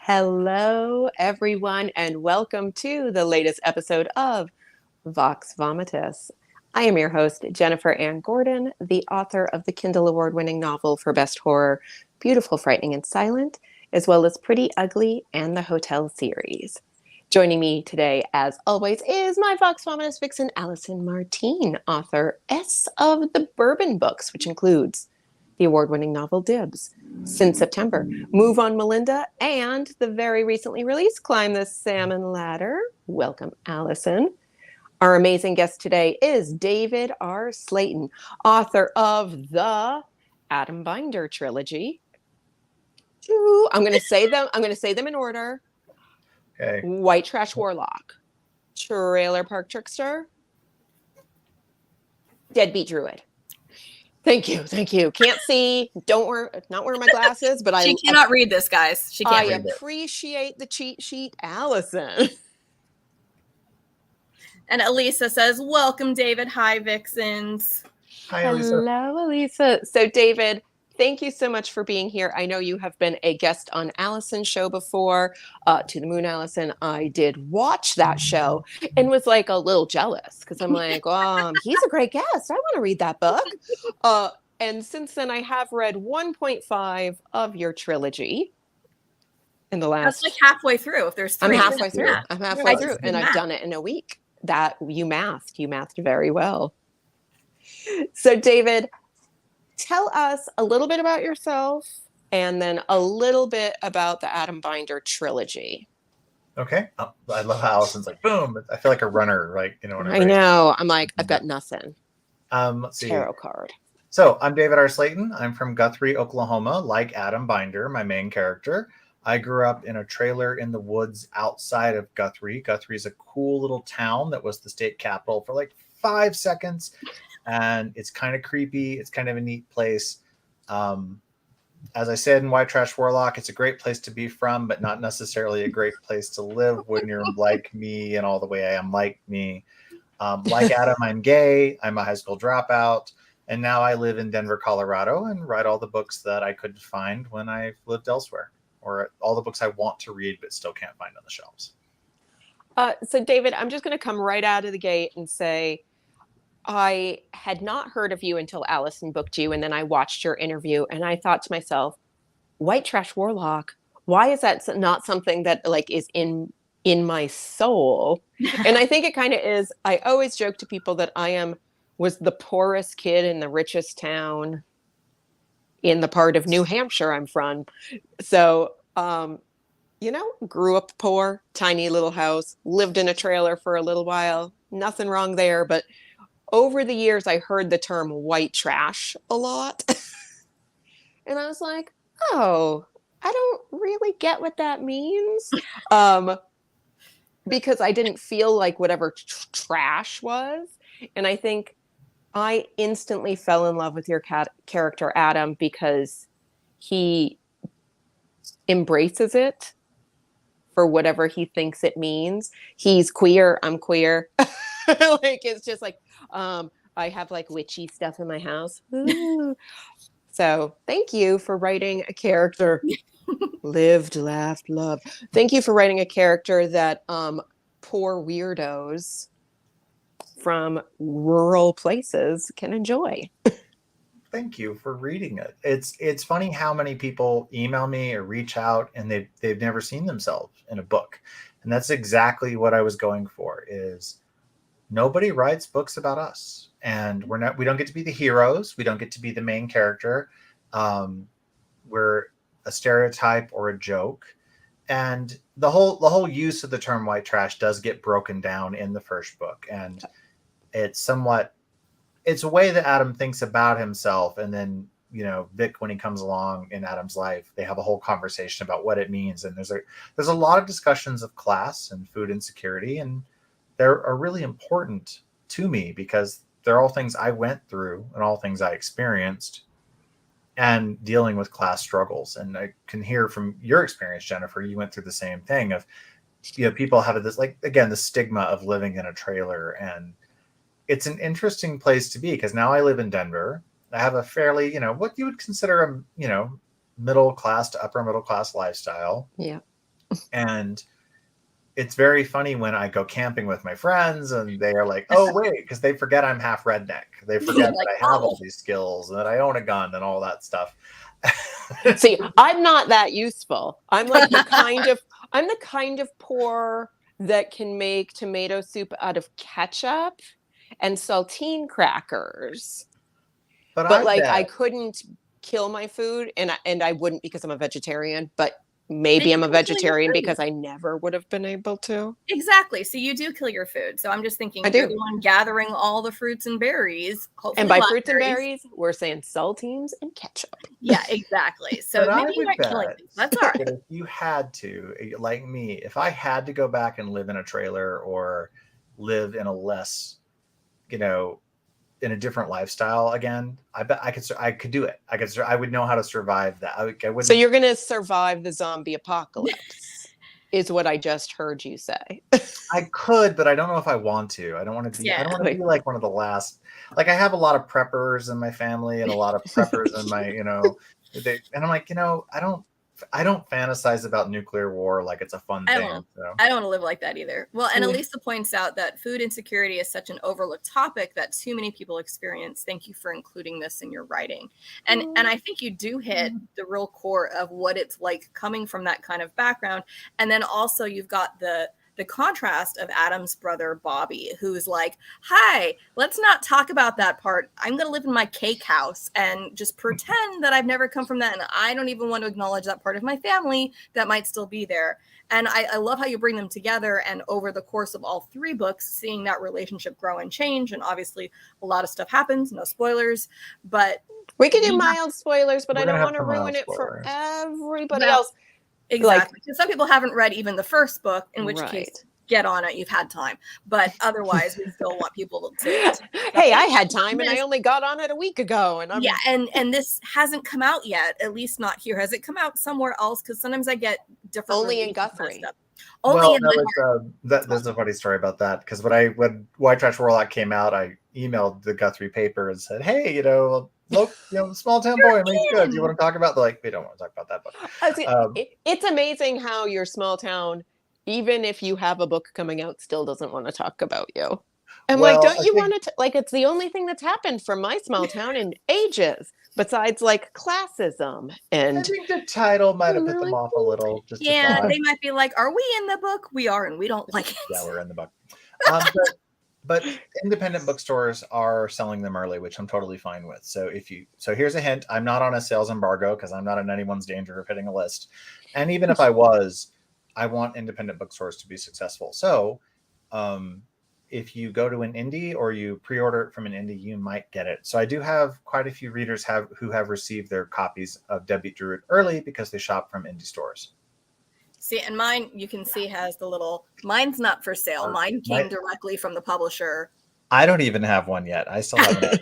Hello, everyone, and welcome to the latest episode of Vox Vomitus. I am your host, Jennifer Ann Gordon, the author of the Kindle Award-winning novel for Best Horror, Beautiful, Frightening, and Silent, as well as Pretty Ugly and the Hotel series. Joining me today, as always, is my Vox Vomitus vixen, Allison Martine, author S of the Bourbon books, which includes the award-winning novel Dibs, Since September, Move on Melinda, and the very recently released Climb the Salmon Ladder. Welcome, Allison. Our amazing guest today is David R. Slayton, author of the Adam Binder trilogy. I'm going to say them in order. Okay. White Trash Warlock, Trailer Park Trickster, Deadbeat Druid. Thank you. Can't see. Not wearing my glasses, but she cannot read this, guys. She can't. I appreciate the cheat sheet, Allison. And Elisa says, "Welcome, David. Hi, Vixens." Hi, Elisa. Hello, Elisa. So, David, thank you so much for being here. I know you have been a guest on Allison's show before, To the Moon, Allison. I did watch that show and was like a little jealous because I'm like, he's a great guest. I want to read that book. And since then, I have read 1.5 of your trilogy in the last. That's like halfway through. If there's three, I'm halfway through. And I've done it in a week. That you mathed very well. So, David, tell us a little bit about yourself and then a little bit about the Adam Binder trilogy. Okay. I love how Allison's like, boom. I feel like a runner, right? I know. I'm like, I've got nothing. Let's see. Tarot card. So I'm David R. Slayton. I'm from Guthrie, Oklahoma, like Adam Binder, my main character. I grew up in a trailer in the woods outside of Guthrie. Guthrie's a cool little town that was the state capital for like 5 seconds. And it's kind of creepy. It's kind of a neat place. As I said in White Trash Warlock, it's a great place to be from, but not necessarily a great place to live when you're like me and all the way I am like me. Like Adam, I'm gay. I'm a high school dropout. And now I live in Denver, Colorado, and write all the books that I couldn't find when I lived elsewhere, or all the books I want to read but still can't find on the shelves. So, David, I'm just going to come right out of the gate and say, I had not heard of you until Allison booked you, and then I watched your interview, and I thought to myself, White Trash Warlock, why is that not something that like is in my soul? And I think it kind of is. I always joke to people that was the poorest kid in the richest town in the part of New Hampshire I'm from. So, grew up poor, tiny little house, lived in a trailer for a little while. Nothing wrong there, but over the years, I heard the term white trash a lot. And I was like, I don't really get what that means. Because I didn't feel like whatever trash was. And I think I instantly fell in love with your character, Adam, because he embraces it for whatever he thinks it means. He's queer. I'm queer. It's just like, I have like witchy stuff in my house. So thank you for writing a character. Lived, laughed, loved. Thank you for writing a character that poor weirdos from rural places can enjoy. Thank you for reading it. It's funny how many people email me or reach out and they've never seen themselves in a book. And that's exactly what I was going for, is nobody writes books about us. And we don't get to be the heroes. We don't get to be the main character. We're a stereotype or a joke. And the whole use of the term white trash does get broken down in the first book. And it's a way that Adam thinks about himself. And then, Vic, when he comes along in Adam's life, they have a whole conversation about what it means. And there's a lot of discussions of class and food insecurity. And they're really important to me because they're all things I went through and all things I experienced and dealing with class struggles. And I can hear from your experience, Jennifer, you went through the same thing of, people have this, like, again, the stigma of living in a trailer. And it's an interesting place to be because now I live in Denver. I have a fairly, what you would consider a, middle class to upper middle class lifestyle. Yeah. And it's very funny when I go camping with my friends and they are like, oh, wait, because they forget I'm half redneck. They forget Like, that I have all these skills and that I own a gun and all that stuff. See, I'm not that useful. I'm like I'm the kind of poor that can make tomato soup out of ketchup and saltine crackers. But But I like bet. I couldn't kill my food, and I wouldn't because I'm a vegetarian, but maybe I'm a vegetarian because I never would have been able to. Exactly. So you do kill your food. So I'm just thinking I you're do. the one gathering all the fruits and berries. Hopefully And by fruits and berries, we're saying saltines and ketchup. Yeah, exactly. So But maybe I you would aren't killing bet things. That's all right. that if you had to, like me, if I had to go back and live in a trailer or live in a less, in a different lifestyle again, I bet I could do it. I would know how to survive that. I wouldn't. So you're going to survive the zombie apocalypse, is what I just heard you say. I could, but I don't know if I want to. I don't want to be. Yeah. I don't want to be like one of the last. Like I have a lot of preppers in my family and a lot of preppers in my, and I'm like, I don't fantasize about nuclear war like it's a fun thing. I don't want to live like that either. Well, and Elisa points out that food insecurity is such an overlooked topic that too many people experience. Thank you for including this in your writing. And I think you do hit the real core of what it's like coming from that kind of background. And then also you've got the contrast of Adam's brother, Bobby, who's like, hi, let's not talk about that part. I'm going to live in my cake house and just pretend that I've never come from that. And I don't even want to acknowledge that part of my family that might still be there. And I love how you bring them together. And over the course of all 3 books, seeing that relationship grow and change. And obviously a lot of stuff happens, no spoilers, but we can do mild spoilers, but I don't want to ruin it for everybody else. Exactly. Because some people haven't read even the first book, in which case, get on it. You've had time. But otherwise, we still want people to hey, I had time and I only got on it a week ago. And and this hasn't come out yet, at least not here. Has it come out somewhere else? Because sometimes I get different. Only in Guthrie. There's a funny story about that. Because when White Trash Warlock came out, I emailed the Guthrie paper and said, hey, look, small town boy makes good. Do you want to talk about? They're like, we don't want to talk about that book. It's amazing how your small town, even if you have a book coming out, still doesn't want to talk about you. I'm like, don't you want to? Like, it's the only thing that's happened from my small town in ages, besides like classism. And I think the title might have put them off a little. They might be like, are we in the book? We are, and we don't like it. Yeah, we're in the book. But independent bookstores are selling them early, which I'm totally fine with. So here's a hint. I'm not on a sales embargo because I'm not in anyone's danger of hitting a list. And even if I was, I want independent bookstores to be successful. So if you go to an indie or you pre-order it from an indie, you might get it. So I do have quite a few readers who have received their copies of Deadbeat Druid early because they shop from indie stores. See, and mine, you can see, has the little, mine's not for sale. Mine came directly from the publisher. I don't even have one yet. I still haven't.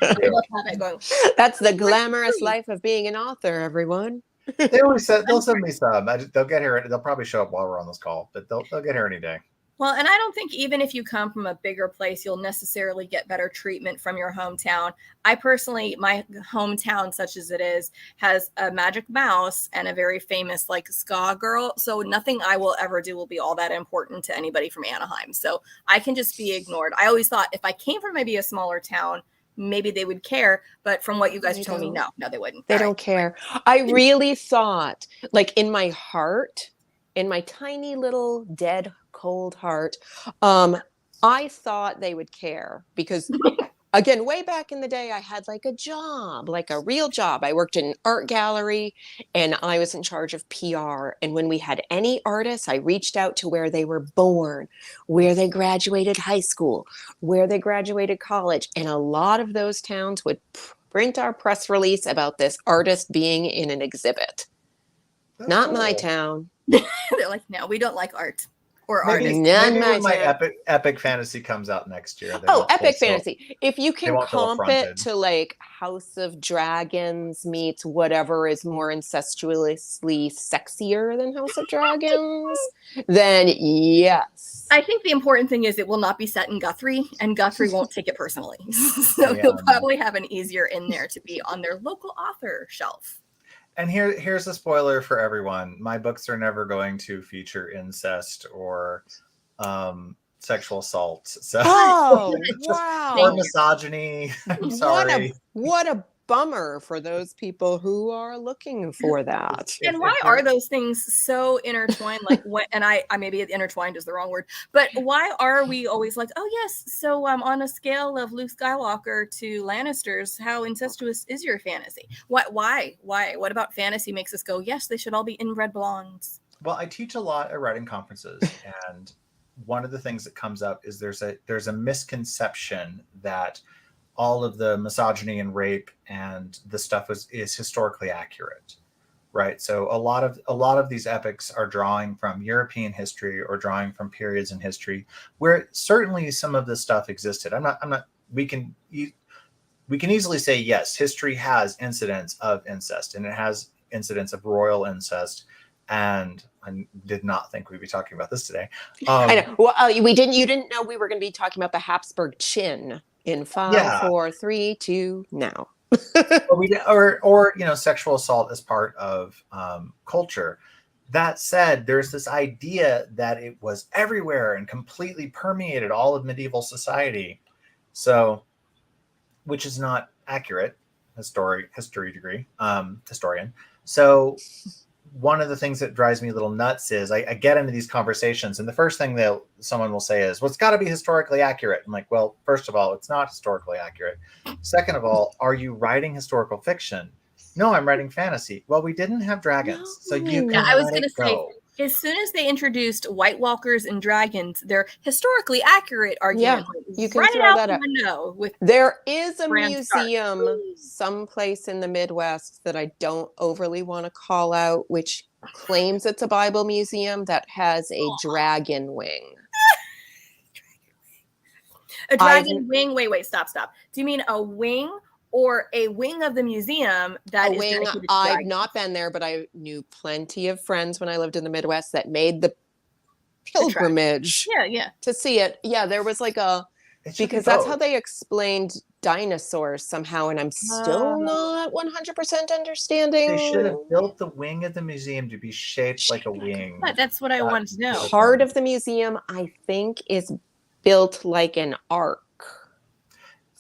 That's the glamorous life of being an author, everyone. They always said they'll send me some. They'll get here. They'll probably show up while we're on this call, but they'll get here any day. Well, and I don't think even if you come from a bigger place, you'll necessarily get better treatment from your hometown. I personally, my hometown, such as it is, has a magic mouse and a very famous like ska girl. So nothing I will ever do will be all that important to anybody from Anaheim. So I can just be ignored. I always thought if I came from maybe a smaller town, maybe they would care. But from what you guys told me, no, they wouldn't. They don't care. I really thought, like in my heart, in my tiny little dead cold heart, I thought they would care because again, way back in the day, I had like a job, like a real job. I worked in an art gallery and I was in charge of PR. And when we had any artists, I reached out to where they were born, where they graduated high school, where they graduated college. And a lot of those towns would print our press release about this artist being in an exhibit. That's not my town. They're like, no, we don't like art or artists. Maybe when my epic fantasy comes out next year. Epic fantasy. If you can comp it to like House of Dragons meets whatever is more incestuously sexier than House of Dragons, then yes. I think the important thing is it will not be set in Guthrie, and Guthrie won't take it personally. So you'll probably have an easier in there to be on their local author shelf. And here's a spoiler for everyone. My books are never going to feature incest or sexual assault. So Oh, or wow. misogyny. I'm What sorry. what a bummer for those people who are looking for that. And why are those things so intertwined? Like what? And I maybe intertwined is the wrong word, but why are we always like, oh yes, so on a scale of Luke Skywalker to Lannisters, how incestuous is your fantasy? Why? What about fantasy makes us go, yes, they should all be inbred blondes? Well, I teach a lot at writing conferences, and one of the things that comes up is there's a misconception that all of the misogyny and rape and the stuff is historically accurate, right? So a lot of these epics are drawing from European history or drawing from periods in history where certainly some of this stuff existed. I'm not. We can easily say yes, history has incidents of incest, and it has incidents of royal incest. And I did not think we'd be talking about this today. I know. Well, you didn't know we were going to be talking about the Habsburg chin in 5, 4, 3, 2, now. or sexual assault as part of culture. That said, there's this idea that it was everywhere and completely permeated all of medieval society. So, which is not accurate, historian. So one of the things that drives me a little nuts is I get into these conversations, and the first thing that someone will say is, well, it's got to be historically accurate. I'm like, well, first of all, it's not historically accurate. Second of all, are you writing historical fiction? No, I'm writing fantasy. Well, we didn't have dragons, so you can I was going to say, as soon as they introduced White Walkers and dragons, their historically accurate argument, you can throw that out. There is a museum someplace in the Midwest that I don't overly want to call out, which claims it's a Bible museum that has a dragon wing. A dragon wing? Wait, stop. Do you mean a wing? Or a wing of the museum that a wing. I've not been there, but I knew plenty of friends when I lived in the Midwest that made the pilgrimage to see it. Yeah, there was like because that's how they explained dinosaurs somehow, and I'm still not 100% understanding. They should have built the wing of the museum to be shaped like a wing. That's what I wanted to know. Part of the museum, I think, is built like an ark.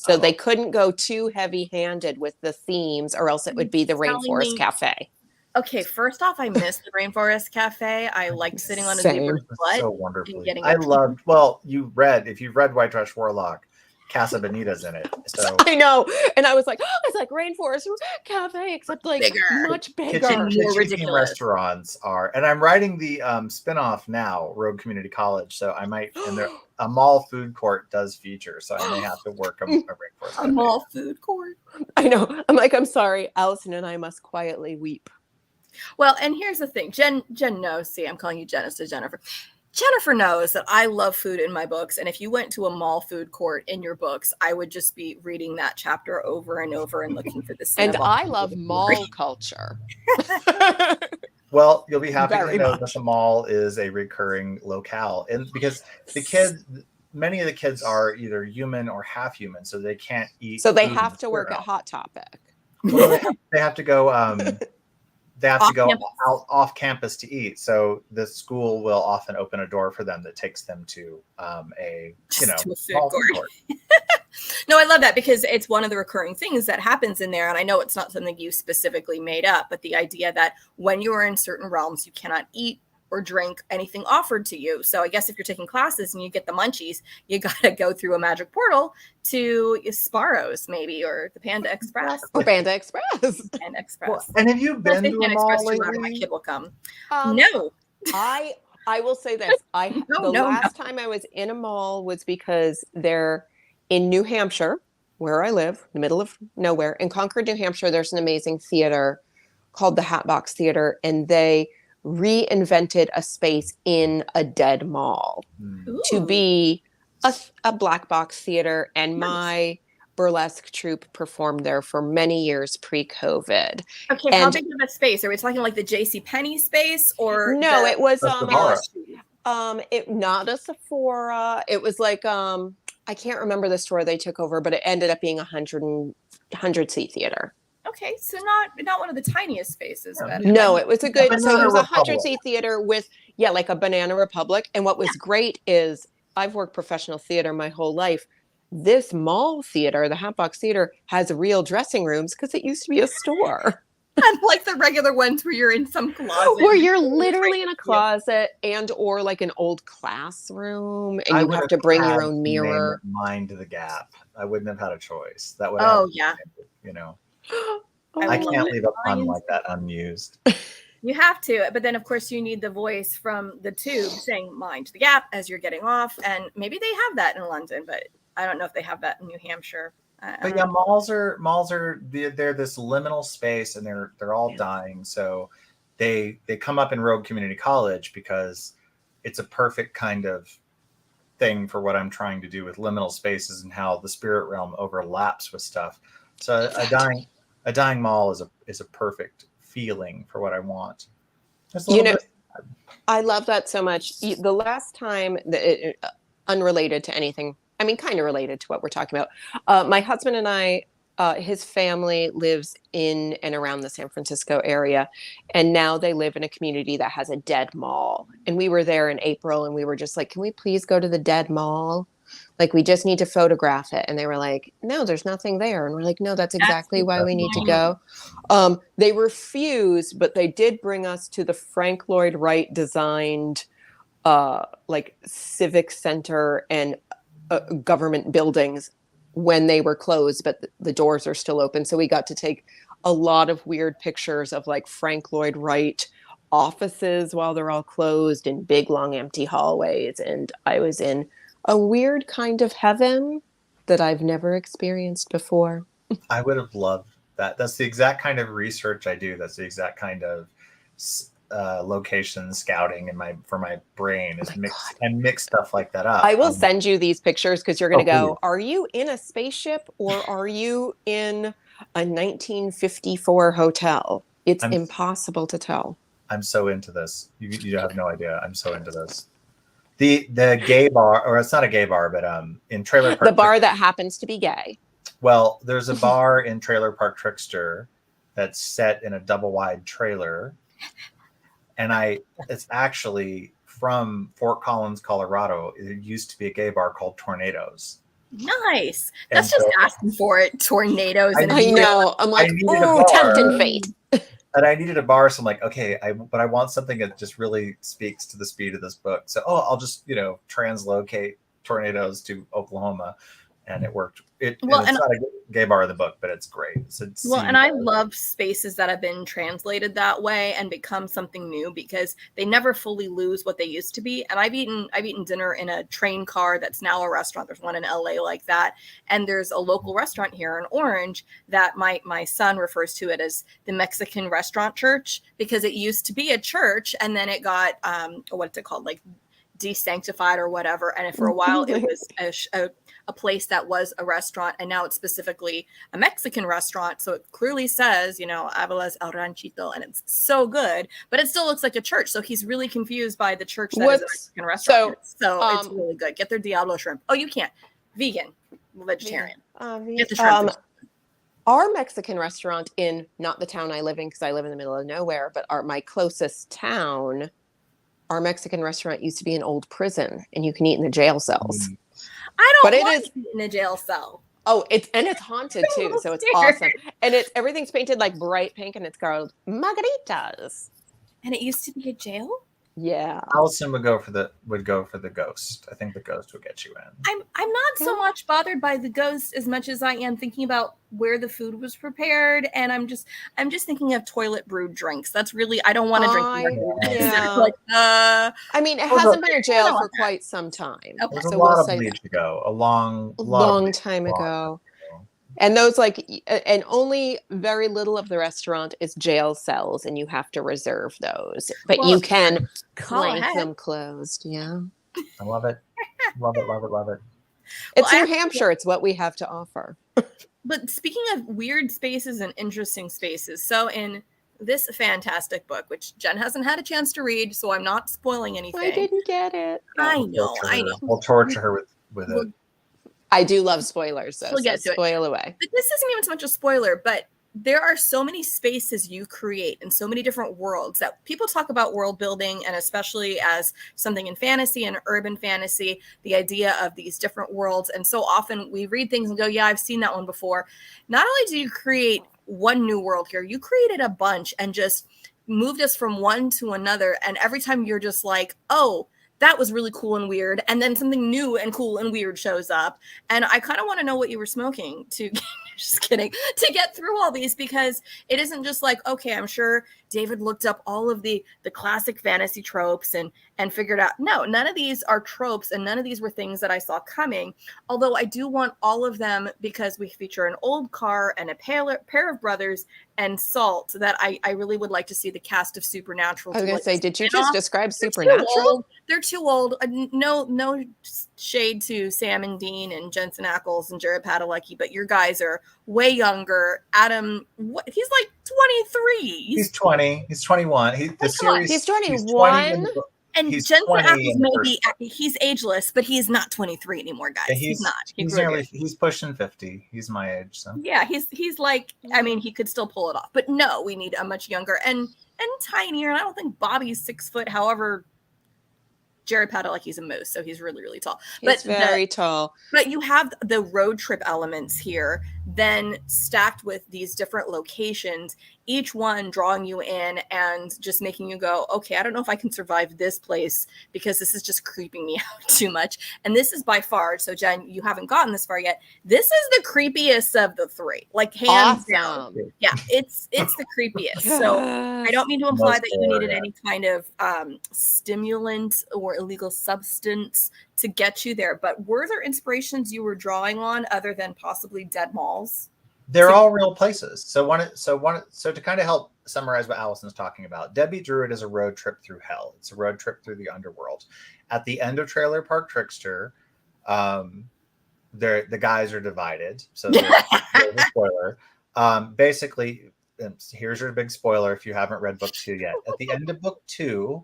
So they couldn't go too heavy-handed with the themes, or else it would be the Rainforest Cafe. Okay, first off, I missed the Rainforest Cafe. I liked sitting on a zebra's butt. So wonderfully. If you've read White Trash Warlock, Casa Bonita's in it. So I know. And I was like, it's like Rainforest Cafe, except like much bigger. Kitchen restaurants are. And I'm writing the spinoff now, Rogue Community College. So I might, and a mall food court does feature. So I may have to work a Rainforest Cafe. A mall food court. I know. I'm like, I'm sorry. Allison and I must quietly weep. Well, and here's the thing. Jen knows. See, I'm calling you Jen instead of Jennifer. Jennifer knows that I love food in my books. And if you went to a mall food court in your books, I would just be reading that chapter over and over and looking for this. And I love mall culture. Well, you'll be happy to know that the mall is a recurring locale. And because many of the kids are either human or half human, so they can't eat. So they have to work at Hot Topic. Well, they have to go. They have to go out off campus to eat. So the school will often open a door for them that takes them to a food court. No, I love that because it's one of the recurring things that happens in there. And I know it's not something you specifically made up, but the idea that when you are in certain realms, you cannot eat or drink anything offered to you. So I guess if you're taking classes and you get the munchies, you got to go through a magic portal to Sparrow's maybe, or the Panda Express. Or Panda Express. Panda Express. Well, and have you been to a mall lately? My kid will come. No. I will say this. Last time I was in a mall was because they're in New Hampshire, where I live, in the middle of nowhere. In Concord, New Hampshire, there's an amazing theater called the Hatbox Theater, and they reinvented a space in a dead mall to be a black box theater, and my burlesque troupe performed there for many years pre-COVID. Okay, how big of a space? Are we talking like the JCPenney space, or no? It was not a Sephora. It was like I can't remember the store they took over, but it ended up being a 100 seat theater. Okay, so not one of the tiniest spaces, but No, it was a good. So it was a Republic. 100-seat theater with like a Banana Republic. And what was great is I've worked professional theater my whole life. This mall theater, the Hatbox Theater, has real dressing rooms because it used to be a store. Unlike the regular ones where you're in some closet. Where you're literally in a closet and or like an old classroom and you have to bring your own mirror. Mind the Gap. I wouldn't have had a choice. That would you know. I can't leave a pun like that unused. You have to, but then of course you need the voice from the tube saying "Mind the Gap" as you're getting off, and maybe they have that in London, but I don't know if they have that in New Hampshire. But yeah, malls are they're this liminal space, and they're all dying. So they come up in Rogue Community College because it's a perfect kind of thing for what I'm trying to do with liminal spaces and how the spirit realm overlaps with stuff. So a dying mall is a perfect feeling for what I want. I love that so much. The last time unrelated to anything, I mean, kind of related to what we're talking about. My husband and I, his family lives in and around the San Francisco area. And now they live in a community that has a dead mall. And we were there in April and we were just like, can we please go to the dead mall? Like, we just need to photograph it. And they were like, no, there's nothing there. And we're like, no, that's exactly why we need to go. They refused, but they did bring us to the Frank Lloyd Wright designed like civic center and government buildings when they were closed, but the doors are still open. So we got to take a lot of weird pictures of like Frank Lloyd Wright offices while they're all closed in big, long, empty hallways. And I was in a weird kind of heaven that I've never experienced before. I would have loved that. That's the exact kind of research I do. That's the exact kind of location scouting for my brain is mix stuff like that up. I will send you these pictures because you're going to go, are you in a spaceship or are you in a 1954 hotel? It's impossible to tell. I'm so into this. You have no idea. I'm so into this. The gay bar, or it's not a gay bar, but in Trailer Park. The bar that happens to be gay. Well, there's a bar in Trailer Park Trickster that's set in a double wide trailer. And it's actually from Fort Collins, Colorado. It used to be a gay bar called Tornadoes. Nice. That's just asking for it. Tornadoes. I know. I'm like, tempting fate. And I needed a bar, so I'm like, okay, but I want something that just really speaks to the speed of this book. So, I'll just, translocate Tornadoes to Oklahoma, and it worked. It's not a gay bar in the book, but it's great. And I love spaces that have been translated that way and become something new because they never fully lose what they used to be. And I've eaten dinner in a train car that's now a restaurant. There's one in LA like that. And there's a local restaurant here in Orange that my son refers to it as the Mexican restaurant church because it used to be a church and then it got, what's it called? Like desanctified or whatever. And for a while it was a place that was a restaurant, and now it's specifically a Mexican restaurant. So it clearly says, Avalas El Ranchito, and it's so good, but it still looks like a church. So he's really confused by the church that is a Mexican restaurant. So it's really good. Get their Diablo shrimp. Oh, you can't. Vegan, vegetarian. Get the shrimp. Our Mexican restaurant in not the town I live in, because I live in the middle of nowhere, but my closest town, our Mexican restaurant used to be an old prison, and you can eat in the jail cells. I don't want to be in a jail cell. Oh, it's haunted too, so it's awesome. And everything's painted like bright pink, and it's called Margaritas. And it used to be a jail? Yeah. Allison would go for the ghost. I think the ghost would get you in. I'm not so much bothered by the ghost as much as I am thinking about where the food was prepared, and I'm just thinking of toilet brewed drinks. That's really, I don't want to drink. Yeah. I mean, it hasn't been a jail for quite some time. Okay. There's a lot of bleach ago. A long time ago. And those and only very little of the restaurant is jail cells, and you have to reserve those. But you can clank them closed. Yeah. I love it. Love it. It's New Hampshire. It's what we have to offer. But speaking of weird spaces and interesting spaces, so in this fantastic book, which Jen hasn't had a chance to read, so I'm not spoiling anything. I didn't get it. I know. We'll torture her with it. I do love spoilers, though. We'll get to spoil away. But this isn't even so much a spoiler, but there are so many spaces you create and so many different worlds that people talk about world building, and especially as something in fantasy and urban fantasy, the idea of these different worlds. And so often we read things and go, yeah, I've seen that one before. Not only do you create one new world here, you created a bunch and just moved us from one to another. And every time you're just like, oh, that was really cool and weird. And then something new and cool and weird shows up. And I kind of want to know what you were smoking to just kidding, to get through all these, because it isn't just like, okay, I'm sure David looked up all of the classic fantasy tropes and figured out, no, none of these are tropes, and none of these were things that I saw coming. Although I do want all of them, because we feature an old car and a pair of brothers and Salt, that I really would like to see the cast of Supernatural. I was going to say, did you just describe They're Supernatural? They're too old. No shade to Sam and Dean and Jensen Ackles and Jared Padalecki, but your guys are way younger. Adam, he's like 23. He's 20. He's 21. He's 21. And Jensen Ackles, he's ageless, but he's not 23 anymore, guys. Yeah, he's not. He's pushing 50. He's my age, so yeah, he's like, I mean, he could still pull it off, but no, we need a much younger and tinier. And I don't think Bobby's 6 foot. However, Jared Padalecki's a moose, so he's really, really tall. He's very tall. But you have the road trip elements here, then stacked with these different locations, each one drawing you in and just making you go, okay, I don't know if I can survive this place because this is just creeping me out too much. And this is by far, so Jen, you haven't gotten this far yet, this is the creepiest of the three, like hands down. Yeah, it's the creepiest. So I don't mean to imply that you needed any kind of stimulant or illegal substance to get you there, but were there inspirations you were drawing on other than possibly dead malls? They're all real places. So to kind of help summarize what Allison's talking about, Deadbeat Druid is a road trip through hell. It's a road trip through the underworld. At the end of Trailer Park Trickster, the guys are divided. So there's a spoiler. Basically, here's your big spoiler if you haven't read book 2 yet. At the end of book 2,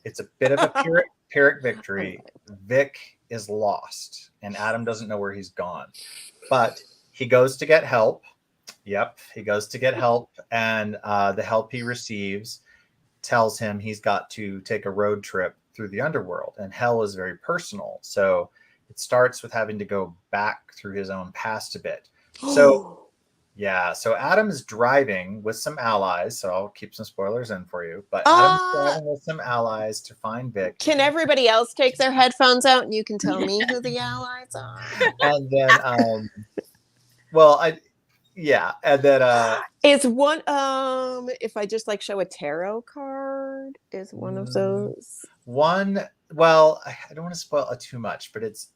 it's a bit of a Pyrrhic victory. Vic is lost, and Adam doesn't know where he's gone. But he goes to get help. Yep, he goes to get help, and the help he receives tells him he's got to take a road trip through the underworld, and hell is very personal. So it starts with having to go back through his own past a bit. So yeah, so Adam's driving with some allies, so I'll keep some spoilers in for you, but Adam's driving with some allies to find Vic. Can everybody else take their headphones out and you can tell me who the allies are? And then and then is one if I just like show a tarot card, is one of those one. Well, I don't want to spoil it too much, but it's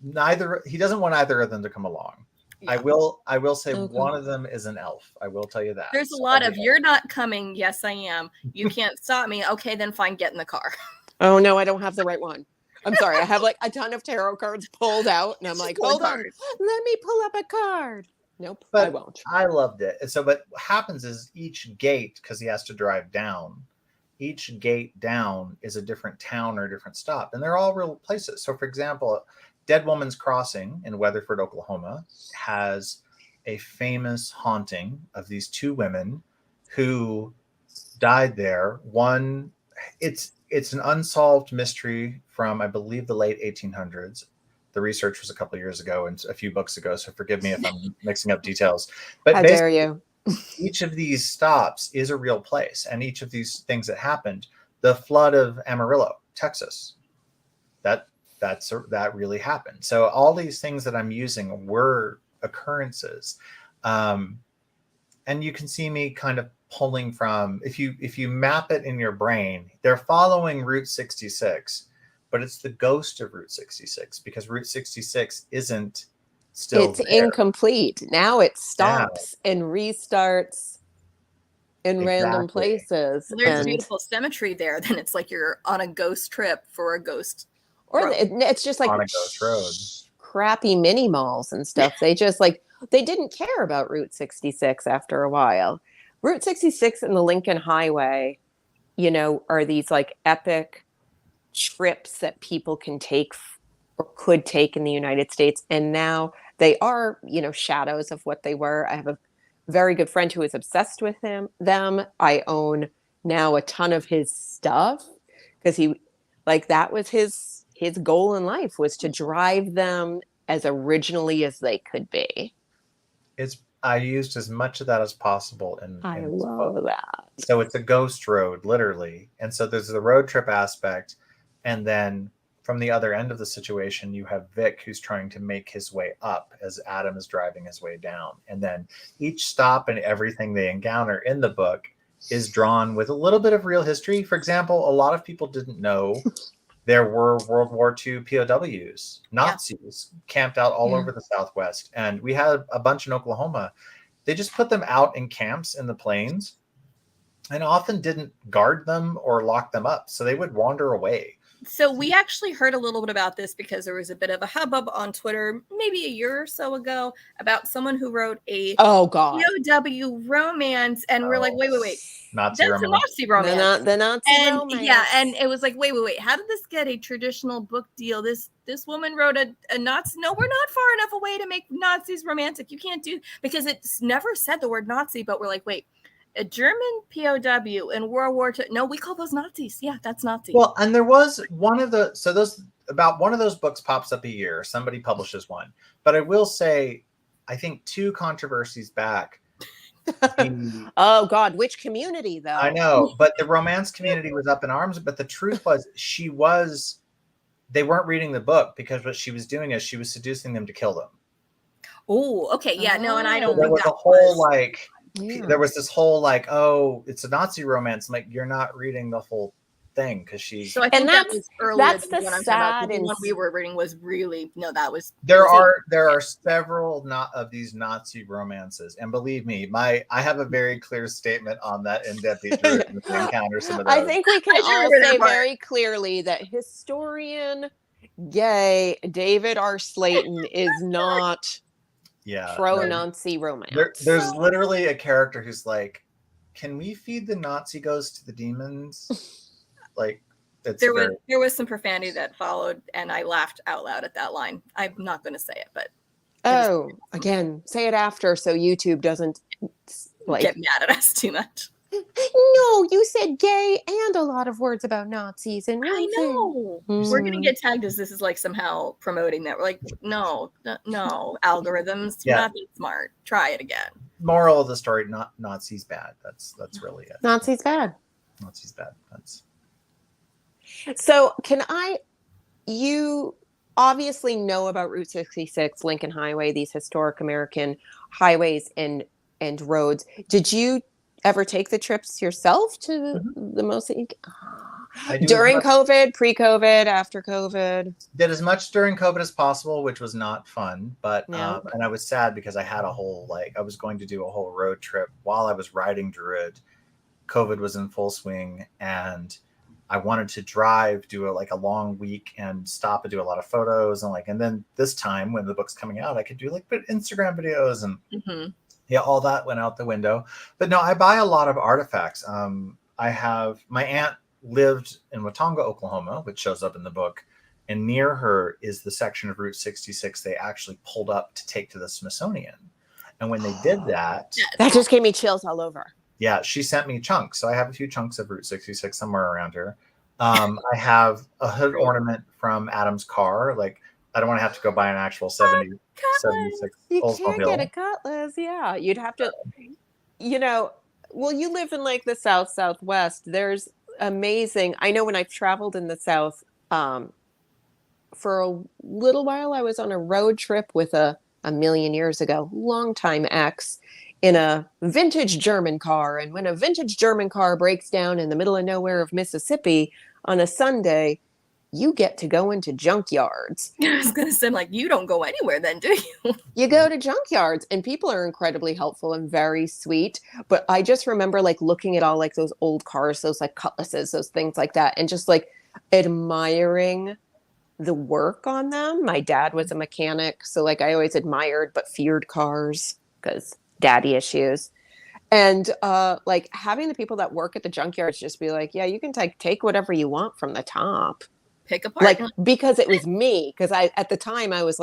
neither. He doesn't want either of them to come along. Yeah. I will say one of them is an elf. I will tell you that. There's a lot of you're not coming. Yes, I am. You can't stop me. Okay, then fine, get in the car. Oh no, I don't have the right one. I'm sorry. I have like a ton of tarot cards pulled out, and I'm like, hold on, let me pull up a card. Nope, but I won't. I loved it. So, but what happens is each gate, because he has to drive down, each gate down is a different town or a different stop, and they're all real places. So, for example, Dead Woman's Crossing in Weatherford, Oklahoma, has a famous haunting of these two women who died there. One, it's an unsolved mystery from, I believe, the late 1800s. The research was a couple of years ago and a few books ago, so forgive me if I'm mixing up details. But how dare you? Each of these stops is a real place, and each of these things that happened, the flood of Amarillo, Texas, that really happened. So all these things that I'm using were occurrences, and you can see me kind of pulling from. If you map it in your brain, they're following Route 66. But it's the ghost of Route 66 because Route 66 isn't still there. Incomplete. Now it stops and restarts in random places. So there's beautiful symmetry there. Then it's like you're on a ghost trip for a ghost. Or it's just like on a ghost road. Crappy mini malls and stuff. They just they didn't care about Route 66 after a while. Route 66 and the Lincoln Highway, are these like epic trips that people can take or could take in the United States, and now they are shadows of what they were. I have a very good friend who is obsessed with them. I own now a ton of his stuff because that was his goal in life, was to drive them as originally as they could be. I used as much of that as possible in I this love book. that. So it's a ghost road, literally. And so there's the road trip aspect. And then from the other end of the situation, you have Vic, who's trying to make his way up as Adam is driving his way down. And then each stop and everything they encounter in the book is drawn with a little bit of real history. For example, a lot of people didn't know there were World War II POWs, Nazis, camped out all over the Southwest. And we had a bunch in Oklahoma. They just put them out in camps in the plains and often didn't guard them or lock them up. So they would wander away. So we actually heard a little bit about this because there was a bit of a hubbub on Twitter maybe a year or so ago about someone who wrote a POW romance, and we're like, wait, Nazi that's romance. a Nazi romance. The Nazi romance. Yeah, and it was like, wait, how did this get a traditional book deal? This woman wrote a Nazi. No, we're not far enough away to make Nazis romantic. You can't do, because it's never said the word Nazi, but we're like, wait. A German POW in World War II. No, we call those Nazis. Yeah, that's Nazi. Well, and there was one of those books pops up a year. Somebody publishes one. But I will say, I think 2 controversies back. Oh God, which community though? I know, but the romance community was up in arms. But the truth was, they weren't reading the book, because what she was doing is she was seducing them to kill them. Oh, okay, yeah, no, and I don't. There was a whole there was this whole oh, it's a Nazi romance. I'm like, you're not reading the whole thing, because she's. So I think that was earlier. That's the sad. The one we were reading was really that was. There are several of these Nazi romances, and believe me, I have a very clear statement on that in Deadbeat Druid. If we encounter some of those. I think we can all say very clearly that historian gay David R. Slayton is not. Pro-Nazi romance. There's literally a character who's like, can we feed the Nazi ghost to the demons? There was some profanity that followed, and I laughed out loud at that line. I'm not going to say it, but again, say it after so YouTube doesn't get mad at us too much. No, you said gay and a lot of words about Nazis, and I know we're gonna get tagged as this is somehow promoting that. We're like, no, algorithms, you're not that smart. Try it again. Moral of the story: Nazis bad. That's really it. Nazis bad. Nazis bad. That's. So you obviously know about Route 66, Lincoln Highway, these historic American highways and roads. Did you ever take the trips yourself to the most that you during COVID, pre-COVID, after COVID? Did as much during COVID as possible, which was not fun, but and I was sad because I had a whole I was going to do a whole road trip while I was writing Druid. COVID was in full swing, and I wanted to drive, do a long week, and stop and do a lot of photos, and then this time when the book's coming out, I could do Instagram videos and. Yeah, all that went out the window. But no, I buy a lot of artifacts. My aunt lived in Watonga, Oklahoma, which shows up in the book. And near her is the section of Route 66 they actually pulled up to take to the Smithsonian. And when they did that just gave me chills all over. Yeah, she sent me chunks. So I have a few chunks of Route 66 somewhere around here. I have a hood ornament from Adam's car. I don't want to have to go buy an actual 76 You Oldsmobile. can't get a Cutlass. Yeah, you'd have to, well, you live in the Southwest. There's amazing. I know when I've traveled in the South, for a little while, I was on a road trip with a million years ago, longtime ex, in a vintage German car. And when a vintage German car breaks down in the middle of nowhere of Mississippi on a Sunday, you get to go into junkyards. I was going to say, you don't go anywhere then, do you? You go to junkyards, and people are incredibly helpful and very sweet. But I just remember looking at all those old cars, those Cutlasses, those things like that, and just admiring the work on them. My dad was a mechanic, so I always admired but feared cars because daddy issues. And having the people that work at the junkyards just be yeah, you can take whatever you want from the top. Pick apart. Because it was me. Because at the time I was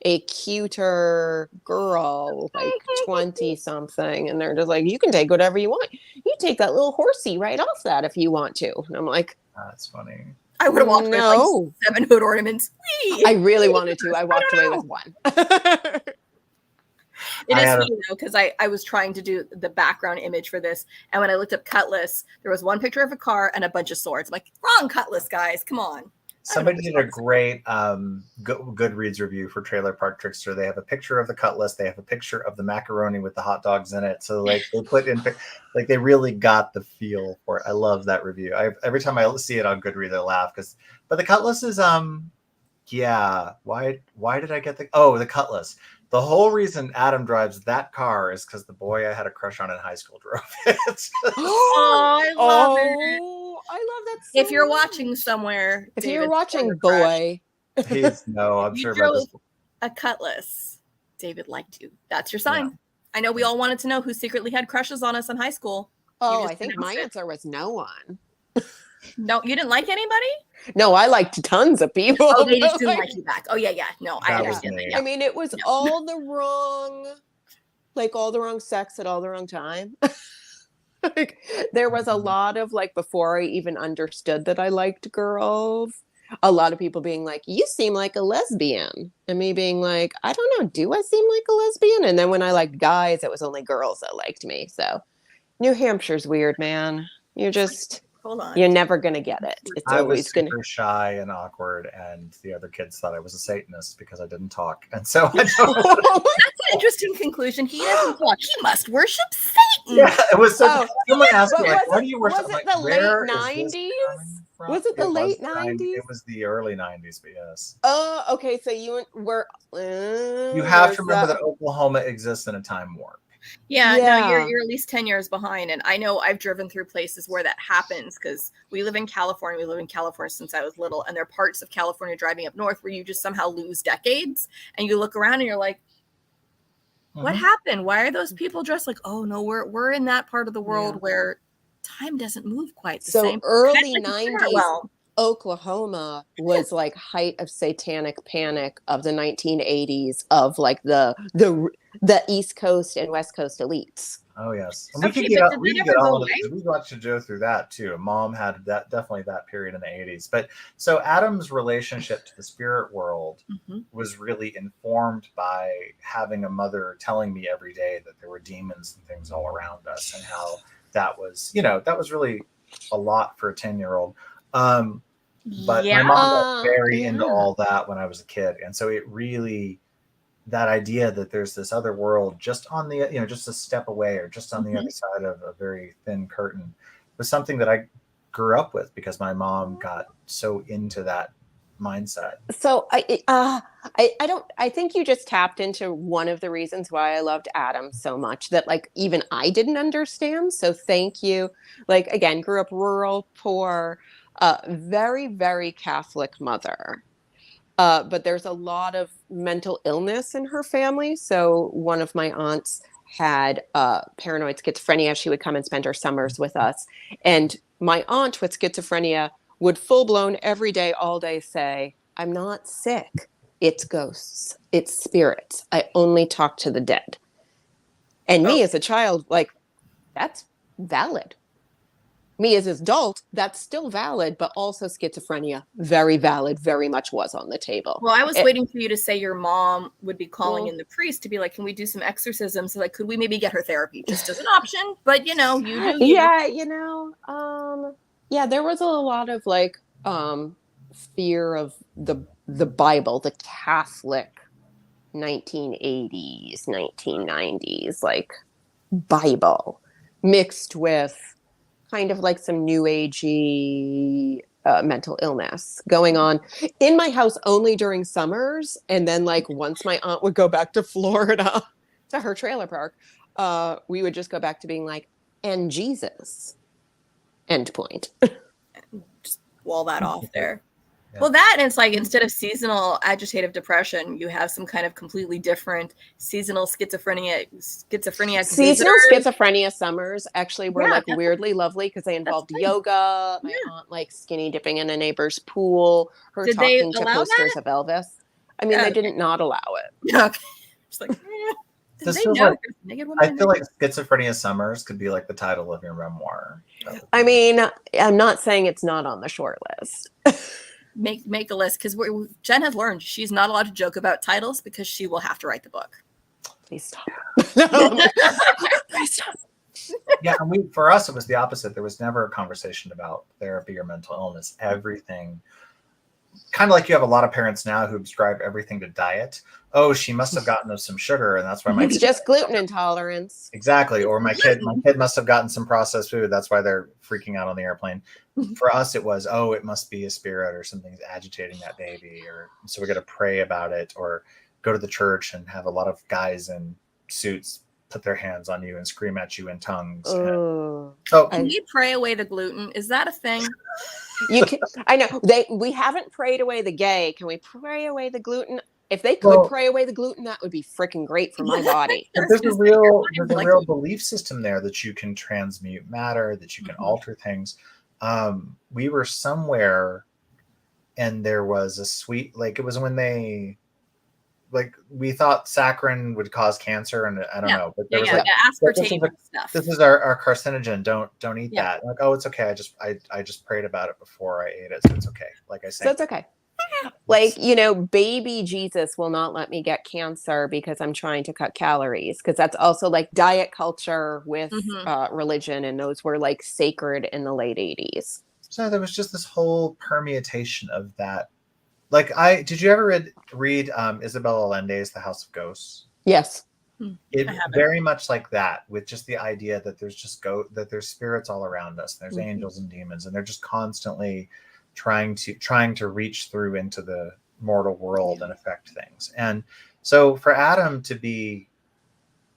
a cuter girl, like 20 something, and they're just like, you can take whatever you want. You take that little horsey right off that if you want to. And I'm like, That's funny. I would have walked away with like 7 hood ornaments. Whee! I really wanted to. I walked away with one. It is funny though, because I was trying to do the background image for this, and when I looked up cutlass, there was one picture of a car and a bunch of swords. I'm like, wrong cutlass, guys. Come on. Somebody did a great Goodreads review for Trailer Park Trickster. They have a picture of the cutlass. They have a picture of the macaroni with the hot dogs in it. So like they put in, like they really got the feel for it. I love that review. Every time I see it on Goodreads, I laugh but the cutlass is yeah. Why did I get the cutlass? The whole reason Adam drives that car is because the boy I had a crush on in high school drove it. Oh, I love it. I love that. So if you're watching somewhere, if you're watching, boy, I'm sure about this. A cutlass. David liked you. That's your sign. Yeah. I know we all wanted to know who secretly had crushes on us in high school. Oh, I think my answer was no one. No, you didn't like anybody? No, I liked tons of people. Oh, they just didn't like you back. Oh, yeah. No, I understand that. Yeah. I mean, it was all the wrong sex at all the wrong time. Like, there was a lot of, like, before I even understood that I liked girls, a lot of people being like, you seem like a lesbian. And me being like, I don't know, do I seem like a lesbian? And then when I liked guys, it was only girls that liked me. So New Hampshire's weird, man. You're just... Hold on. You're never going to get it. I was super shy and awkward, and the other kids thought I was a Satanist because I didn't talk. And so that's an interesting conclusion. He doesn't talk. He must worship Satan. Yeah, it was so. Someone asked me, like, why do you worship? Was it the late 90s? Was it the late 90s? It was the early 90s, but yes. Oh, okay. So you were. You have to remember that Oklahoma exists in a time warp. Yeah, no, you're at least 10 years behind. And I know I've driven through places where that happens because we live in California. We live in California since I was little. And there are parts of California driving up north where you just somehow lose decades. And you look around and you're like, what happened? Why are those people dressed like, oh, no, we're in that part of the world where time doesn't move quite the same. So early 90s. Oklahoma was like height of satanic panic of the 1980s of like the East Coast and West Coast elites. Oh yes, and we could get all of it. We watched Joe through that too. Mom had definitely that period in the 80s. But so Adam's relationship to the spirit world was really informed by having a mother telling me every day that there were demons and things all around us, and how that was really a lot for a 10-year-old. But my mom got very into all that when I was a kid. And so it really, that idea that there's this other world just on the, just a step away or just on the other side of a very thin curtain was something that I grew up with because my mom got so into that mindset. So I think you just tapped into one of the reasons why I loved Adam so much that like even I didn't understand. So thank you. Like, again, grew up rural, poor, very, very Catholic mother. But there's a lot of mental illness in her family. So one of my aunts had paranoid schizophrenia. She would come and spend her summers with us. And my aunt with schizophrenia would full-blown every day, all day say, I'm not sick. It's ghosts. It's spirits. I only talk to the dead. And me as a child, like, that's valid. Me as an adult, that's still valid, but also schizophrenia, very valid, very much was on the table. Well, I was waiting for you to say your mom would be calling in the priest to be like, can we do some exorcisms? So like, could we maybe get her therapy just as an option? But you do you. Yeah, there was a lot of like fear of the Bible, the Catholic 1980s, 1990s, like Bible mixed with kind of like some new agey mental illness going on in my house only during summers. And then like once my aunt would go back to Florida to her trailer park, we would just go back to being like, and Jesus, end point. Just wall that off there. Yeah. Well, that and it's like instead of seasonal agitative depression, you have some kind of completely different seasonal schizophrenia. Seasonal schizophrenia summers actually were weirdly lovely because they involved yoga. My aunt like skinny dipping in a neighbor's pool. Her talking to posters of Elvis. I mean, they didn't not allow it. Okay. Just like, did they know naked women? I feel like Schizophrenia Summers could be like the title of your memoir. I mean, I'm not saying it's not on the short list. Make a list, because Jen has learned she's not allowed to joke about titles because she will have to write the book. Please stop. No. Please stop. Yeah, and for us, it was the opposite. There was never a conversation about therapy or mental illness. Everything, kind of like you have a lot of parents now who ascribe everything to diet. Oh, she must have gotten some sugar, and that's why it's just gluten intolerance. Exactly. Or my kid must have gotten some processed food. That's why they're freaking out on the airplane. For us, it was, oh, it must be a spirit or something's agitating that baby, or so we got to pray about it, or go to the church and have a lot of guys in suits put their hands on you and scream at you in tongues. Can you pray away the gluten? Is that a thing? You can. I know we haven't prayed away the gay. Can we pray away the gluten? If they could pray away the gluten, that would be freaking great for my body. There's a real belief system there that you can transmute matter, that you can alter things. We were somewhere, and there was a sweet, like it was when they, like we thought saccharin would cause cancer, and I don't know, but there was aspartame stuff. This is our carcinogen. Don't eat that. Like, oh, it's okay. I just prayed about it before I ate it, so it's okay. Like I said, so it's okay. Like, you know, baby Jesus will not let me get cancer because I'm trying to cut calories, because that's also like diet culture with religion, and those were like sacred in the late 80s. So there was just this whole permutation of that. Like, did you ever read Isabel Allende's The House of Ghosts? Yes. It very much like that, with just the idea that there's spirits all around us. There's angels and demons, and they're just constantly trying to reach through into the mortal world and affect things. And so for Adam to be,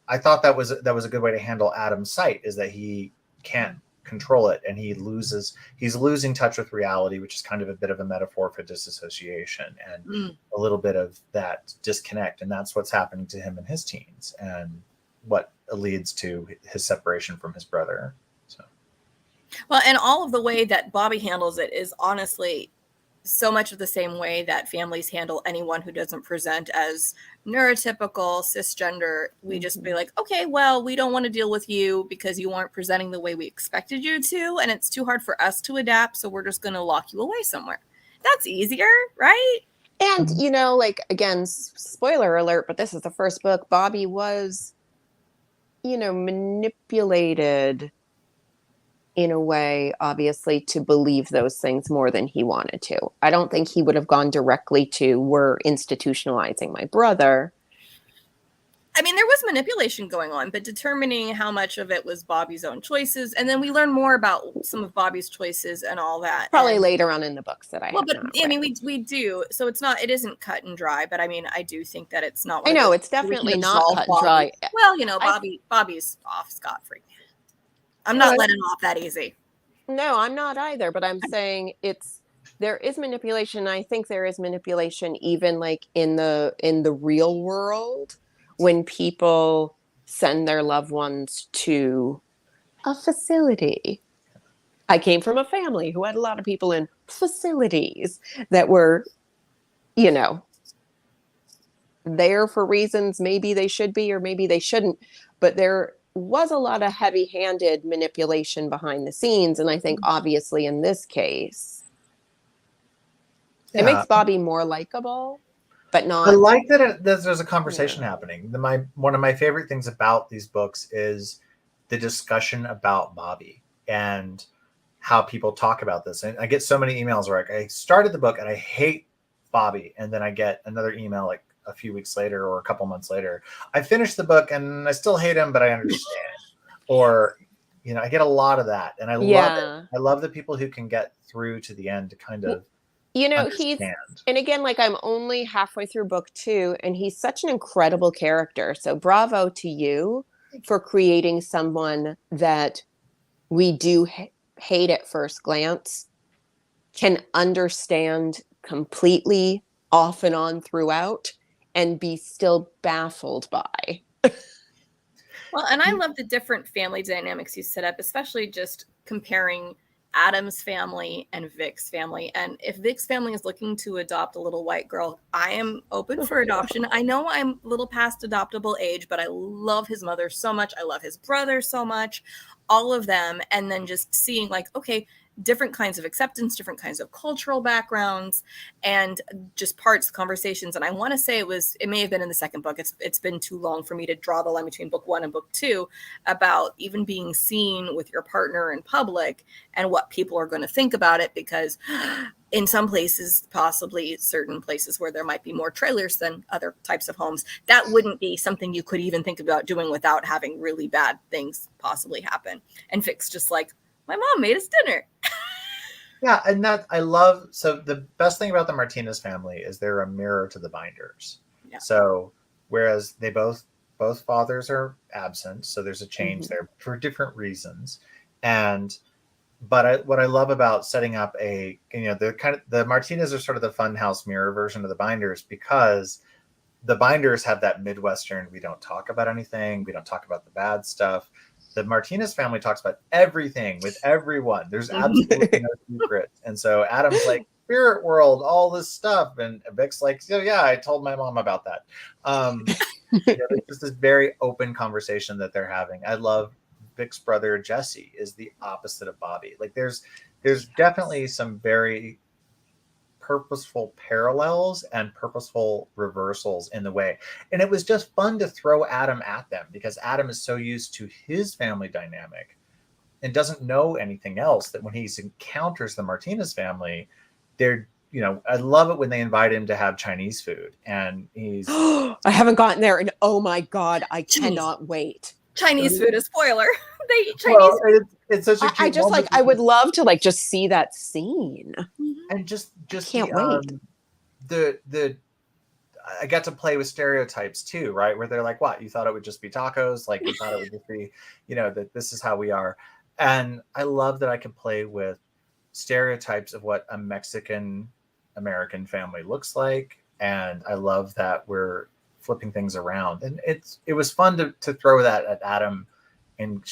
I thought that was a good way to handle Adam's sight, is that he can't control it, and he's losing touch with reality, which is kind of a bit of a metaphor for disassociation and a little bit of that disconnect. And that's what's happening to him in his teens, and what leads to his separation from his brother. Well, and all of the way that Bobby handles it is honestly so much of the same way that families handle anyone who doesn't present as neurotypical, cisgender. We just be like, okay, well, we don't want to deal with you because you aren't presenting the way we expected you to, and it's too hard for us to adapt, so we're just going to lock you away somewhere. That's easier, right? And, you know, like, again, spoiler alert, but this is the first book. Bobby was, you know, manipulated in a way, obviously, to believe those things more than he wanted to. I don't think he would have gone directly to, we're institutionalizing my brother. I mean, there was manipulation going on, but determining how much of it was Bobby's own choices. And then we learn more about some of Bobby's choices and all that. Probably later on in the books that I have. But I mean, we do. So it isn't cut and dry, but I mean, I do think that it's not. I know it's definitely not cut and dry. Well, you know, Bobby's off scot-free. I'm not letting off that easy. No, I'm not either. But I'm saying there is manipulation. I think there is manipulation even like in the real world, when people send their loved ones to a facility. I came from a family who had a lot of people in facilities that were, you know, there for reasons maybe they should be or maybe they shouldn't, but there was a lot of heavy-handed manipulation behind the scenes. And I think obviously in this case, it makes Bobby more likable, but not. I like that there's a conversation happening. One of my favorite things about these books is the discussion about Bobby and how people talk about this. And I get so many emails where I started the book and I hate Bobby. And then I get another email like a few weeks later or a couple months later, I finished the book and I still hate him, but I understand. Or, you know, I get a lot of that, and I love it. I love the people who can get through to the end to kind of, you know, understand. And again, like, I'm only halfway through book 2, and he's such an incredible character. So bravo to you for creating someone that we do hate at first glance, can understand completely off and on throughout, and be still baffled by. Well, and I love the different family dynamics you set up, especially just comparing Adam's family and Vic's family. And if Vic's family is looking to adopt a little white girl, I am open for adoption. I know I'm a little past adoptable age, but I love his mother so much. I love his brother so much, all of them. And then just seeing like, okay, different kinds of acceptance, different kinds of cultural backgrounds, and just parts conversations. And I want to say it may have been in the second book. It's been too long for me to draw the line between book 1 and book 2 about even being seen with your partner in public and what people are going to think about it, because in some places, possibly certain places where there might be more trailers than other types of homes, that wouldn't be something you could even think about doing without having really bad things possibly happen. And Vic's just like, my mom made us dinner. Yeah, and that I love. So the best thing about the Martinez family is they're a mirror to the Binders. Yeah. So whereas they both fathers are absent, so there's a change there for different reasons. But what I love about setting up the Martinez are sort of the funhouse mirror version of the Binders, because the Binders have that Midwestern, we don't talk about anything, we don't talk about the bad stuff. The Martinez family talks about everything with everyone. There's absolutely no secrets. And so Adam's like, spirit world, all this stuff. And Vic's like, so yeah, I told my mom about that. It's just this very open conversation that they're having. I love Vic's brother, Jesse, is the opposite of Bobby. Like there's definitely some very purposeful parallels and purposeful reversals in the way. And it was just fun to throw Adam at them, because Adam is so used to his family dynamic and doesn't know anything else, that when he encounters the Martinez family, they're, I love it when they invite him to have Chinese food, and he's I haven't gotten there, and oh my God, I cannot wait. Chinese food, a spoiler. They eat Chinese food. It's such a cute I just moment. I would love to just see that scene. And just can't wait. I got to play with stereotypes too, right? Where they're like, what, you thought it would just be tacos? Like you thought it would just be, that this is how we are. And I love that I can play with stereotypes of what a Mexican American family looks like. And I love that we're flipping things around. And it was fun to throw that at Adam and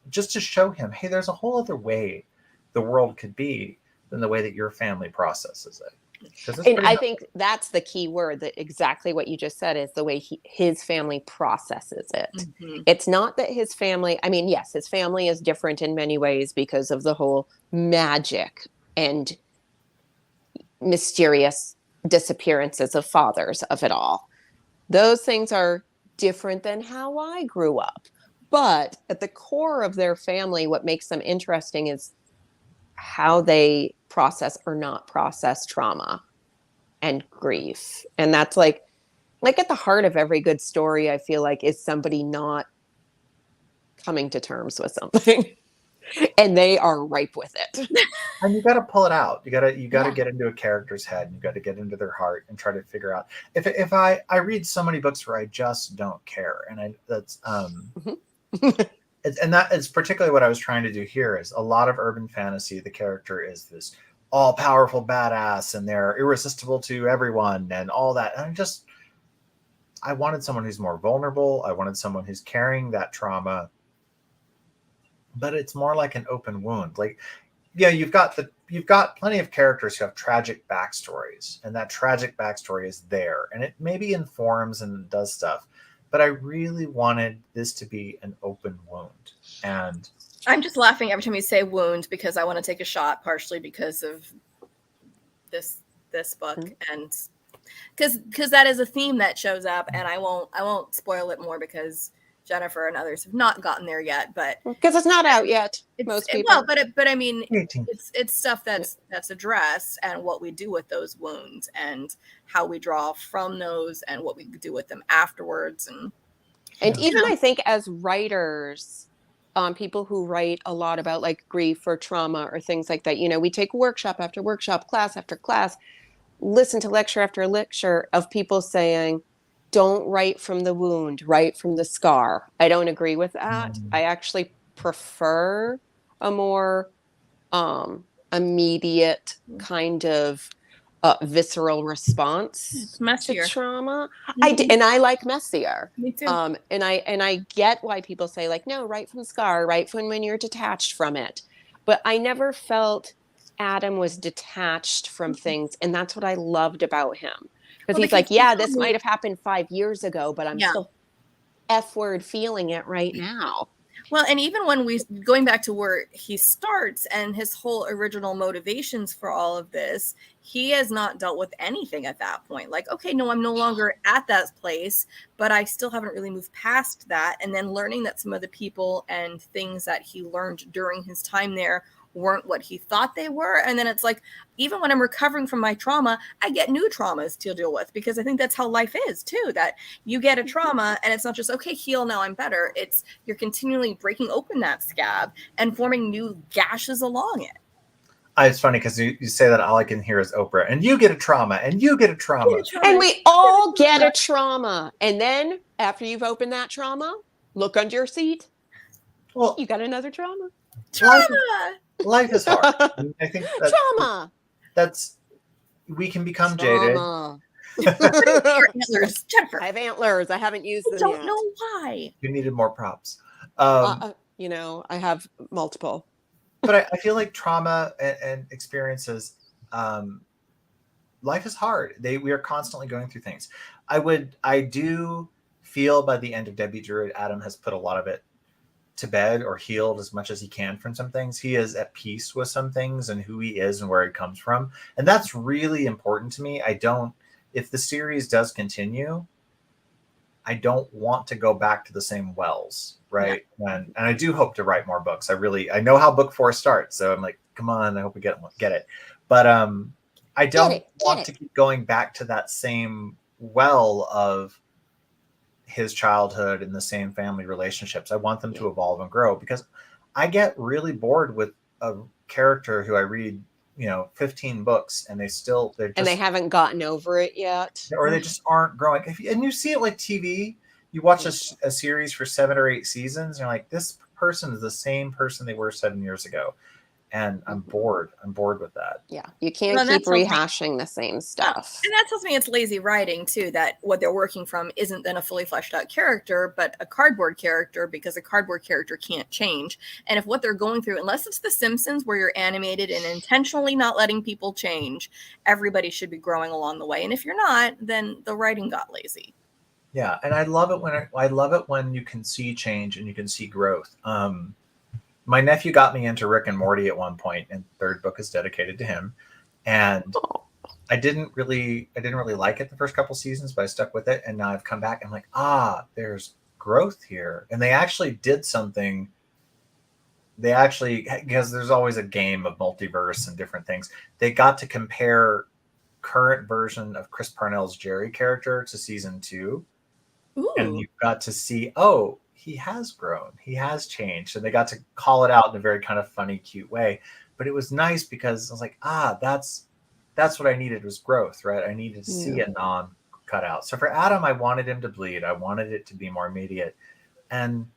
just to show him, hey, there's a whole other way the world could be than the way that your family processes it. And I think that's the key word, that exactly what you just said is the way his family processes it. It's not that his family, I mean, yes, his family is different in many ways because of the whole magic and mysterious disappearances of fathers of it all. Those things are different than how I grew up. But at the core of their family, what makes them interesting is how they process or not process trauma and grief. And that's like at the heart of every good story, I feel like, is somebody not coming to terms with something and they are ripe with it. And you got to pull it out. You got to get into a character's head. You got to get into their heart and try to figure out. If I read so many books where I just don't care, and that's and that is particularly what I was trying to do here. Is a lot of urban fantasy, the character is this all-powerful badass and they're irresistible to everyone and all that. And I wanted someone who's more vulnerable. I wanted someone who's carrying that trauma, but it's more like an open wound. Like, yeah, you've got plenty of characters who have tragic backstories, and that tragic backstory is there, and it maybe informs and does stuff. But I really wanted this to be an open wound. And I'm just laughing every time you say wound, because I want to take a shot, partially because of this book, and because that is a theme that shows up, and I won't spoil it more because Jennifer and others have not gotten there yet, but because it's not out yet. Most people. Well, but I mean, it's stuff that's addressed, and what we do with those wounds, and how we draw from those, and what we do with them afterwards, and even I think as writers, people who write a lot about like grief or trauma or things like that, we take workshop after workshop, class after class, listen to lecture after lecture of people saying, don't write from the wound, write from the scar. I don't agree with that. I actually prefer a more immediate kind of visceral response to trauma. And I like messier. Me too. And I get why people say like, no, write from the scar, write from when you're detached from it. but I never felt Adam was detached from things. And that's what I loved about him. Because he's like, yeah, this might have happened 5 years ago, but I'm still F-word feeling it right now. Well, and even when going back to where he starts and his whole original motivations for all of this, he has not dealt with anything at that point. Like, okay, no, I'm no longer at that place, but I still haven't really moved past that. And then learning that some of the people and things that he learned during his time there weren't what he thought they were. And then it's like, even when I'm recovering from my trauma, I get new traumas to deal with, because I think that's how life is too, that you get a trauma and it's not just, okay, heal, now I'm better. It's you're continually breaking open that scab and forming new gashes along it. It's funny because you say that all I can hear is Oprah, and you get a trauma, and you get a trauma. And we all get a trauma. And then after you've opened that trauma, look under your seat. Well, you got another trauma. Life is hard. I think trauma. We can become jaded. Antlers, Jennifer. I have antlers. I haven't used them don't yet. know why. You needed more props. I have multiple. But I feel like trauma and experiences, life is hard. We are constantly going through things. I do feel by the end of Deadbeat Druid, Adam has put a lot of it to bed or healed as much as he can from some things. He is at peace with some things and who he is and where he comes from. And that's really important to me. If the series does continue, I don't want to go back to the same wells, right? Yeah. And I do hope to write more books. I know how book 4 starts. So I'm like, come on, I hope we get it. But I don't want to keep going back to that same well of his childhood and the same family relationships. I want them to evolve and grow, because I get really bored with a character who I read, 15 books and they haven't gotten over it yet, or they just aren't growing. And you see it like TV, you watch a series for 7 or 8 seasons, and you're like, this person is the same person they were 7 years ago. And I'm bored. I'm bored with that. Yeah. You can't keep rehashing the same stuff. And that tells me it's lazy writing too, that what they're working from isn't then a fully fleshed out character, but a cardboard character, because a cardboard character can't change. And if what they're going through, unless it's The Simpsons where you're animated and intentionally not letting people change, everybody should be growing along the way. And if you're not, then the writing got lazy. Yeah. And I love it when you can see change and you can see growth. My nephew got me into Rick and Morty at one point, and third book is dedicated to him. And I didn't really like it the first couple seasons, but I stuck with it. And now I've come back and I'm like, there's growth here. And they actually did something. Because there's always a game of multiverse and different things. They got to compare current version of Chris Parnell's Jerry character to season 2. Ooh. And you got to see, he has grown, he has changed. And they got to call it out in a very kind of funny, cute way. But it was nice because I was like, that's what I needed, was growth, right? I needed to see a non-cut out. So for Adam, I wanted him to bleed. I wanted it to be more immediate. And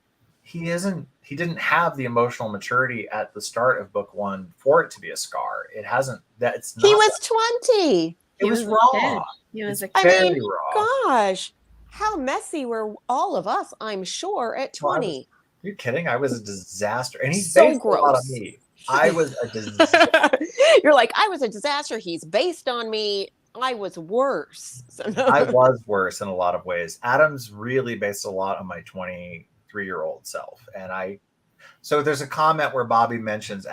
he didn't have the emotional maturity at the start of book 1 for it to be a scar. He was 20. It was raw. He was a kid. Very raw. Gosh. How messy were all of us, I'm sure, at 20. Are you kidding? I was a disaster. And he's so based gross. a lot on me. I was a disaster. You're like, I was a disaster. He's based on me. I was worse. I was worse in a lot of ways. Adam's really based a lot on my 23-year-old self. So there's a comment where Bobby mentions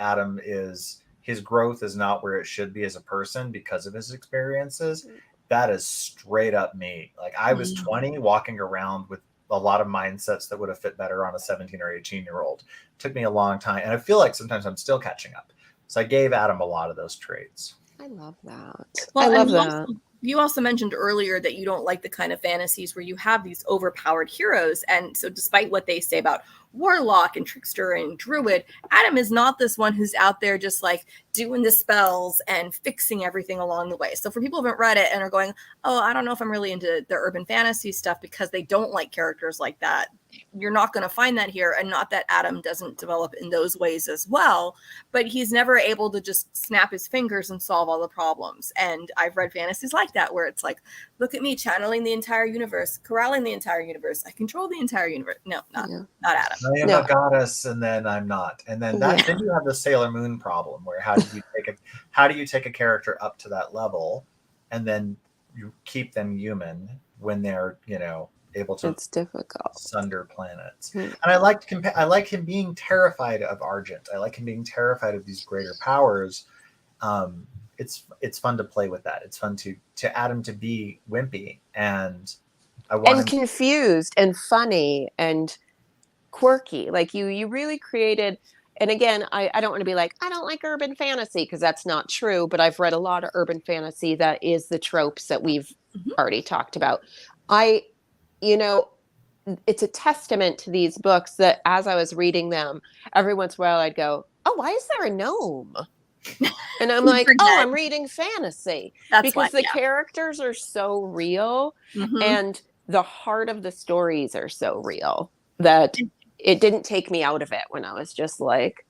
his growth is not where it should be as a person because of his experiences. That is straight up me. Like, I was 20 walking around with a lot of mindsets that would have fit better on a 17 or 18-year-old. It took me a long time. And I feel like sometimes I'm still catching up. So I gave Adam a lot of those traits. I love that. Well, I love that. You also mentioned earlier that you don't like the kind of fantasies where you have these overpowered heroes. And so despite what they say about Warlock and Trickster and Druid, Adam is not this one who's out there just like doing the spells and fixing everything along the way. So for people who haven't read it and are going, I don't know if I'm really into the urban fantasy stuff because they don't like characters like that, you're not going to find that here. And not that Adam doesn't develop in those ways as well, but he's never able to just snap his fingers and solve all the problems. And I've read fantasies like that where it's like, look at me channeling the entire universe, corralling the entire universe. I control the entire universe. No, not Adam. I am a goddess, and then I'm not. And then then you have the Sailor Moon problem, where how do you take a character up to that level, and then you keep them human when they're able to. It's difficult. Sunder planets. And I like him being terrified of Argent. I like him being terrified of these greater powers. It's fun to play with that. It's fun to add him to be wimpy and confused and funny and quirky. Like you really created. And again, I don't want to be like, I don't like urban fantasy, because that's not true. But I've read a lot of urban fantasy that is the tropes that we've already talked about. It's a testament to these books that as I was reading them, every once in a while I'd go, oh, why is there a gnome? And I'm like, oh, I'm reading fantasy. Because the characters are so real and the heart of the stories are so real that it didn't take me out of it when I was just like,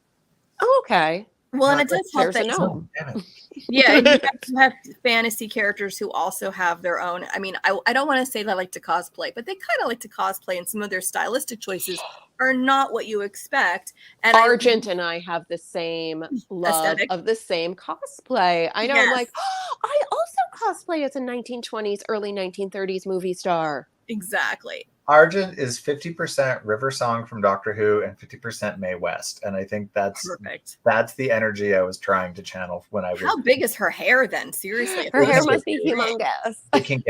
oh, okay. Well, and it does help that you have fantasy characters who also have their own. I mean, I don't want to say they like to cosplay, but they kind of like to cosplay, and some of their stylistic choices are not what you expect. And Argent and I have the same love aesthetic of the same cosplay. I know. Yes. I'm like, oh, I also cosplay as a 1920s, early 1930s movie star. Exactly. Argent is 50% River Song from Doctor Who and 50% Mae West, and I think that's perfect. That's the energy I was trying to channel when I was. How big is her hair then? Seriously, her hair must be humongous. It can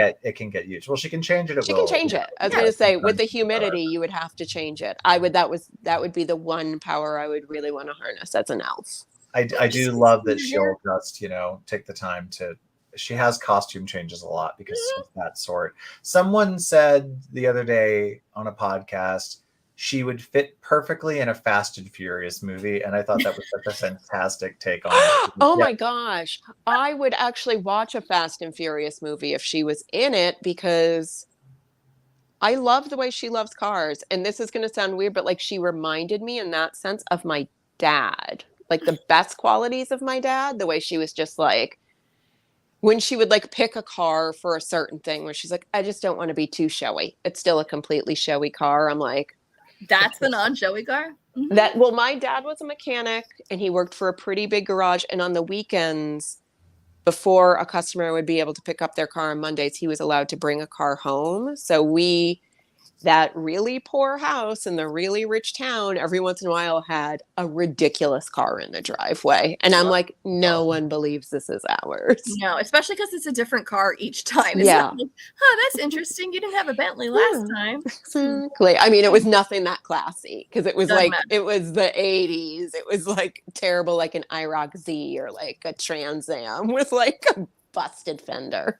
get huge. Well, she can change it. She can change it. I was going to say, with the humidity, you would have to change it. That would be the one power I would really want to harness as an elf. I do love that she'll just take the time to. She has costume changes a lot because she's that sort. Someone said the other day on a podcast she would fit perfectly in a Fast and Furious movie, and I thought that was such a fantastic take on it. Oh my gosh. I would actually watch a Fast and Furious movie if she was in it, because I love the way she loves cars. And this is going to sound weird, but like she reminded me in that sense of my dad. Like the best qualities of my dad, the way she was just like, when she would like pick a car for a certain thing where she's like, I just don't want to be too showy. It's still a completely showy car. I'm like, that's the non-showy car? Well, my dad was a mechanic and he worked for a pretty big garage. And on the weekends, before a customer would be able to pick up their car on Mondays, he was allowed to bring a car home. So that really poor house in the really rich town, every once in a while had a ridiculous car in the driveway. And I'm like, no one believes this is ours. No, especially because it's a different car each time. It's not like, oh, that's interesting. You didn't have a Bentley last time. Exactly. I mean, it was nothing that classy because it was it was the 80s. It was like terrible, like an IROC Z or like a Trans Am with like a busted fender.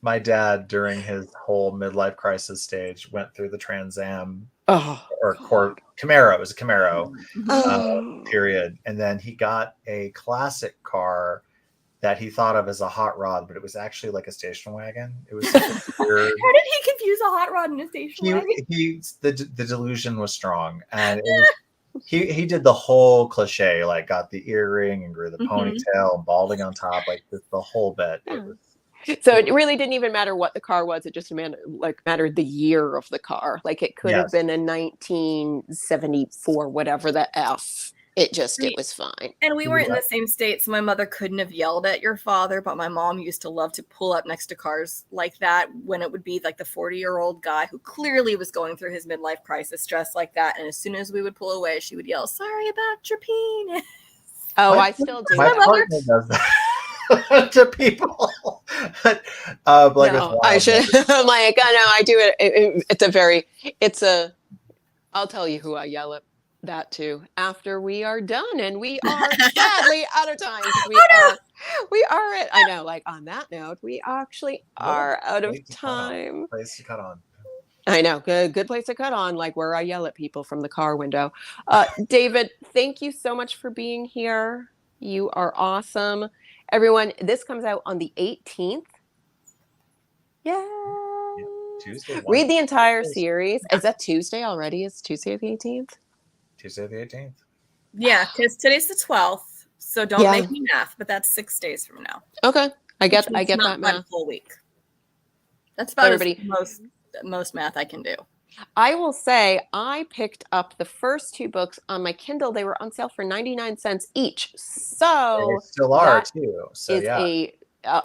My dad, during his whole midlife crisis stage, went through the Trans Am Camaro. It was a Camaro period. And then he got a classic car that he thought of as a hot rod, but it was actually like a station wagon. It was weird. How did he confuse a hot rod and a station wagon? The delusion was strong. And it was, he did the whole cliche, like got the earring and grew the ponytail and balding on top, like the whole bit. It was, so it really didn't even matter what the car was. It just mattered the year of the car. Like it could have been a 1974, whatever the F. It was fine. And we weren't in the same state, so my mother couldn't have yelled at your father, but my mom used to love to pull up next to cars like that when it would be like the 40-year-old guy who clearly was going through his midlife crisis dressed like that. And as soon as we would pull away, she would yell, "Sorry about your penis." Oh, I still do. My partner does that. To people. I should. I'm like, oh no, I do it. I'll tell you who I yell at that to after we are done, and we are sadly out of time. We are at, I know, like on that note, we actually are out of time. Place to cut on. I know, good place to cut on, like where I yell at people from the car window. David, thank you so much for being here. You are awesome. Everyone, this comes out on the 18th. Yay! Tuesday. Read the entire series. Is that Tuesday already? Is Tuesday the 18th? Tuesday the 18th. Yeah, because today's the 12th, so don't make me math, but that's 6 days from now. Okay, I get that math. Full week. That's about most math I can do. I will say I picked up the first two books on my Kindle. They were on sale for 99 cents each. So They still are that too. So is yeah.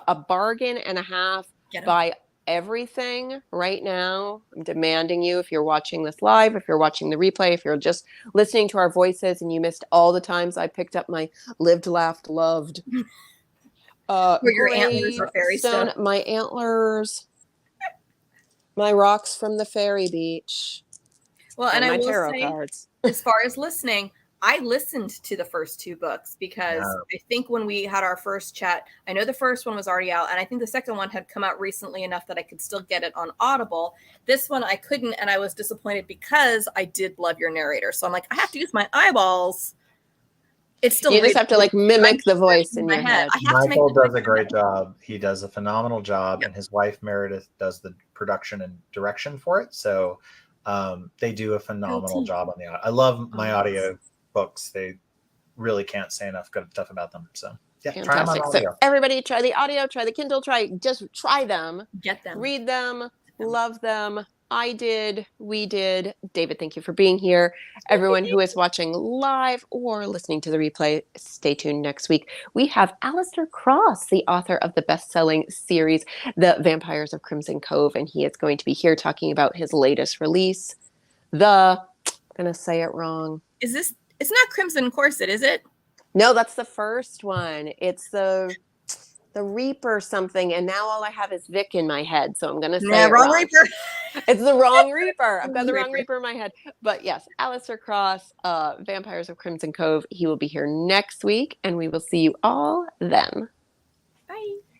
a bargain and a half. Get 'em. Buy everything right now. I'm demanding you, if you're watching this live, if you're watching the replay, if you're just listening to our voices and you missed all the times I picked up my lived, laughed, loved Where your antlers are fairy gravestone, stuff. my antlers, my rocks from the fairy beach, Well, and and I my will tarot say, cards. as far as listening, I listened to the first two books because Yeah. I think when we had our first chat, I know the first one was already out, and I think the second one had come out recently enough that I could still get it on Audible. This one I couldn't, and I was disappointed because I did love your narrator. So I'm like, I have to use my eyeballs. It's still You just have to like mimic the voice in your head. I have to make Michael the does voice a in great my head. job. He does a phenomenal job, Yep. and his wife Meredith does the production and direction for it. So they do a phenomenal job on the audio. I love my audio books. They really can't say enough good stuff about them. So yeah, try them on Fantastic. So audio. everybody try the audio, try the Kindle, just try them. Get them. Read them, love them. I did, we did. David, thank you for being here. Everyone who is watching live or listening to the replay, stay tuned next week. We have Alistair Cross, the author of the best-selling series, The Vampires of Crimson Cove, and he is going to be here talking about his latest release, I'm going to say it wrong. Is this, it's not Crimson Corset, is it? No, that's the first one. It's the Reaper something, and now all I have is Vic in my head, so I'm gonna say it wrong. Reaper. It's the wrong Reaper. I've got the wrong Reaper in my head. But yes, Alistair Cross, Vampires of Crimson Cove. He will be here next week, and we will see you all then.